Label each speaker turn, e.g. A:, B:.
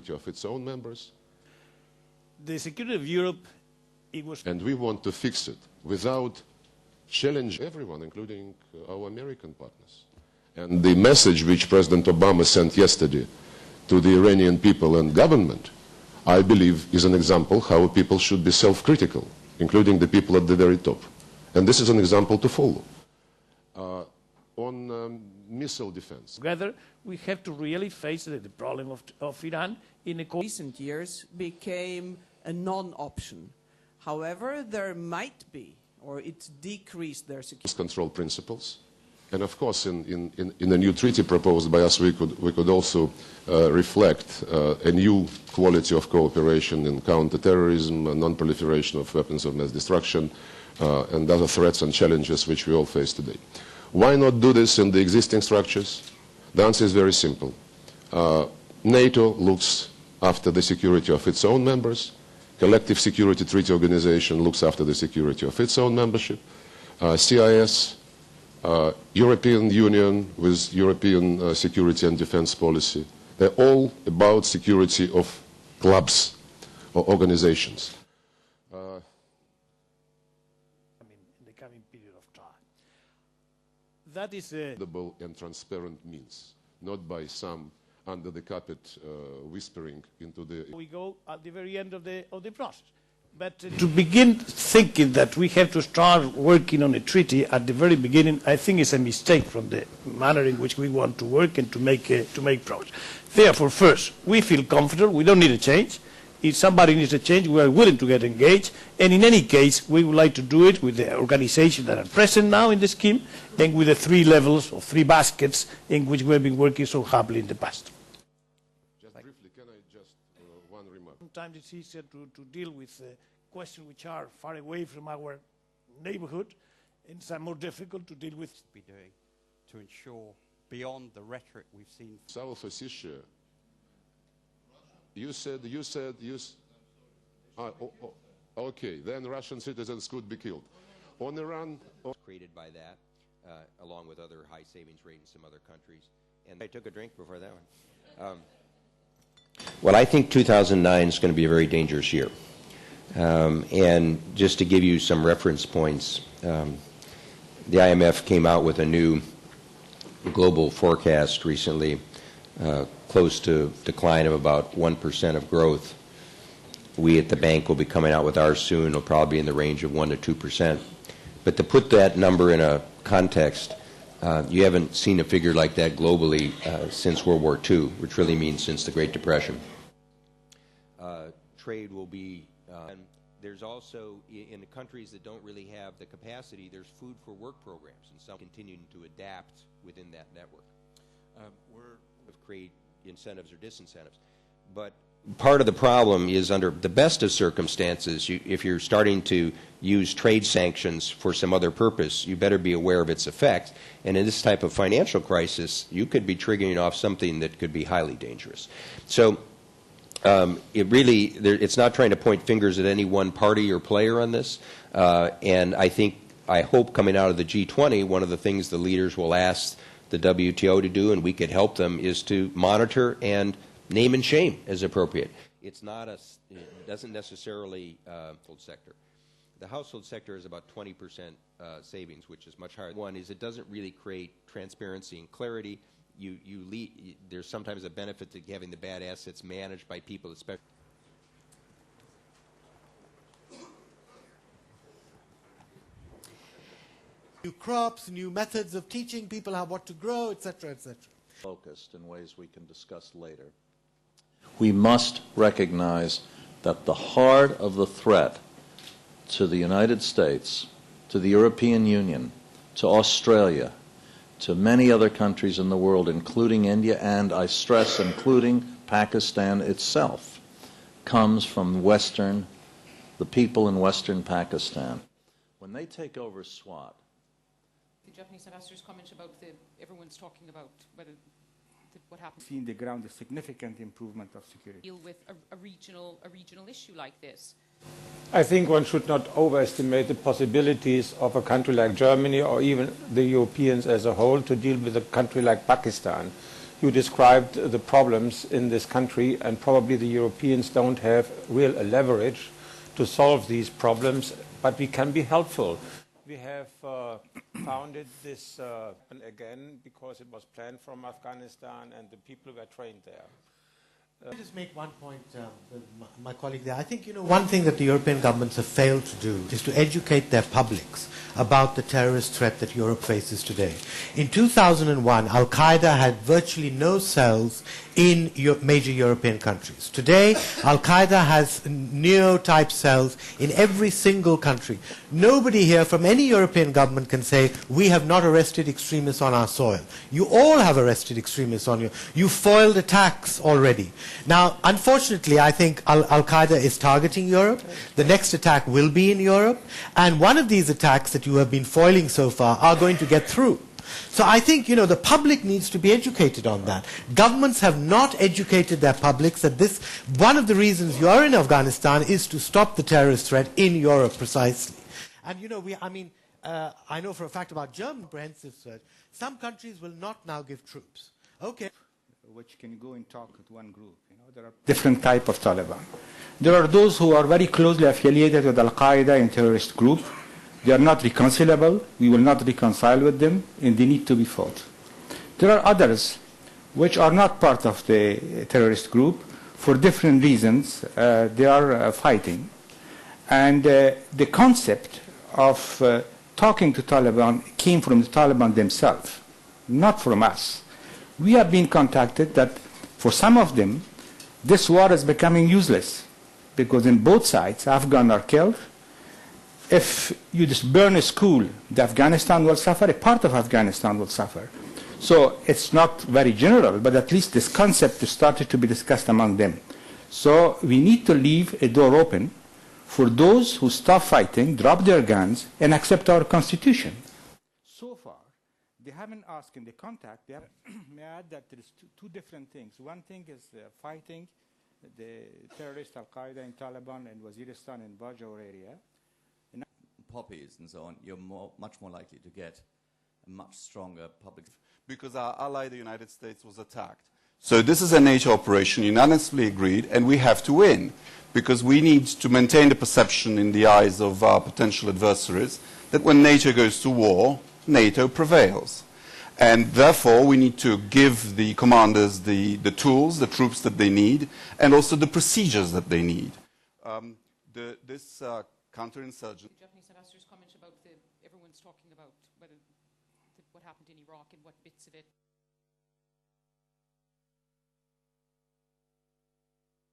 A: of its own members.
B: The security of Europe, it was...
A: And we want to fix it without challenging everyone, including our American partners. And the message which President Obama sent yesterday to the Iranian people and government, I believe, is an example how people should be self-critical, including the people at the very top. And this is an example to follow. On missile defense.
B: Together, we have to really face the problem of Iran in
C: recent years became a non-option. However, there might be, or it's decreased their security.
A: Control principles. And of course, in the new treaty proposed by us, we could also reflect a new quality of cooperation in counterterrorism, non-proliferation of weapons of mass destruction, and other threats and challenges which we all face today. Why not do this in the existing structures? The answer is very simple. NATO looks after the security of its own members. Collective Security Treaty Organization looks after the security of its own membership. CIS, European Union with European security and defense policy. They're all about security of clubs or organizations.
B: In the coming period of time. That is a...
A: and transparent means, not by some under the carpet whispering into the...
B: We go at the very end of the process. But to begin thinking that we have to start working on a treaty at the very beginning, I think is a mistake from the manner in which we want to work and to make progress. Therefore, first, we feel comfortable. We don't need a change. If somebody needs a change, we are willing to get engaged. And in any case, we would like to do it with the organizations that are present now in the scheme and with the 3 levels or 3 baskets in which we have been working so happily in the past.
A: Just briefly, can I just one remark?
B: Sometimes it's easier to deal with questions which are far away from our neighborhood, and some more difficult to deal with.
D: Be doing to ensure beyond the rhetoric we've seen.
A: South Ossetia. Okay, then Russian citizens could be killed. On Iran...
E: Created by that, along with other high savings rate in some other countries. And I took a drink before that one. Well, I think 2009 is going to be a very dangerous year. And just to give you some reference points, the IMF came out with a new global forecast recently, close to decline of about 1% of growth. We at the bank will be coming out with ours soon. It'll probably be in the range of 1 to 2%. But to put that number in a context, you haven't seen a figure like that globally since World War II, which really means since the Great Depression. Trade will be, and there's also, in the countries that don't really have the capacity, there's food for work programs, and some continuing to adapt within that network. We're create incentives or disincentives. But part of the problem is under the best of circumstances, if you're starting to use trade sanctions for some other purpose, you better be aware of its effect. And in this type of financial crisis, you could be triggering off something that could be highly dangerous. So it's not trying to point fingers at any one party or player on this. And I hope coming out of the G20, one of the things the leaders will ask the WTO to do, and we could help them, is to monitor and name and shame as appropriate. It's not it doesn't necessarily household sector. The household sector is about 20% savings, which is much higher. One is it doesn't really create transparency and clarity. There's sometimes a benefit to having the bad assets managed by people, especially.
F: New crops, new methods of teaching people how what to grow, etc., etc.
G: Focused in ways we can discuss later. We must recognize that the heart of the threat to the United States, to the European Union, to Australia, to many other countries in the world, including India, and I stress, including Pakistan itself, comes from the people in Western Pakistan. When they take over SWAT,
H: the Japanese ambassador's comment about everyone's talking about what happened.
I: See in the ground a significant improvement of security.
H: Deal with a regional issue like this.
I: I think one should not overestimate the possibilities of a country like Germany or even the Europeans as a whole to deal with a country like Pakistan. you described the problems in this country, and probably the Europeans don't have real leverage to solve these problems, but we can be helpful. We have founded this again because it was planned from Afghanistan and the people were trained there.
F: Let me just make one point, my colleague there. I think, one thing that the European governments have failed to do is to educate their publics about the terrorist threat that Europe faces today. In 2001, Al-Qaeda had virtually no cells in major European countries. Today, Al-Qaeda has neo-type cells in every single country. Nobody here from any European government can say, we have not arrested extremists on our soil. You all have arrested extremists on you. You foiled attacks already. Now, unfortunately, I think Al-Qaeda is targeting Europe. The next attack will be in Europe. And one of these attacks that you have been foiling so far are going to get through. So I think, the public needs to be educated on that. Governments have not educated their publics that this, one of the reasons you are in Afghanistan is to stop the terrorist threat in Europe precisely. And, I know for a fact about German comprehensive search, some countries will not now give troops. Okay.
J: Which can go and talk with one group. There are different types of Taliban. There are those who are very closely affiliated with Al-Qaeda and terrorist group. They are not reconcilable. We will not reconcile with them, and they need to be fought. There are others which are not part of the terrorist group. For different reasons, they are fighting. And the concept of talking to Taliban came from the Taliban themselves, not from us. We have been contacted that for some of them, this war is becoming useless because in both sides, Afghans are killed. If you just burn a school, the Afghanistan will suffer, a part of Afghanistan will suffer. So it's not very general, but at least this concept started to be discussed among them. So we need to leave a door open for those who stop fighting, drop their guns, and accept our constitution. So far, they haven't asked in the contact. They have may I add that there is two different things. One thing is fighting the terrorist Al-Qaeda in Taliban and Waziristan and Bajaur area.
K: Poppies and so on, you're much more likely to get a much stronger public... Because our ally, the United States, was attacked. So this is a NATO operation, unanimously agreed, and we have to win. Because we need to maintain the perception in the eyes of our potential adversaries that when NATO goes to war, NATO prevails. And therefore, we need to give the commanders the tools, the troops that they need, and also the procedures that they need. This counterinsurgency...
H: Japanese ambassador's comment about everyone's talking about what happened in Iraq and what bits of it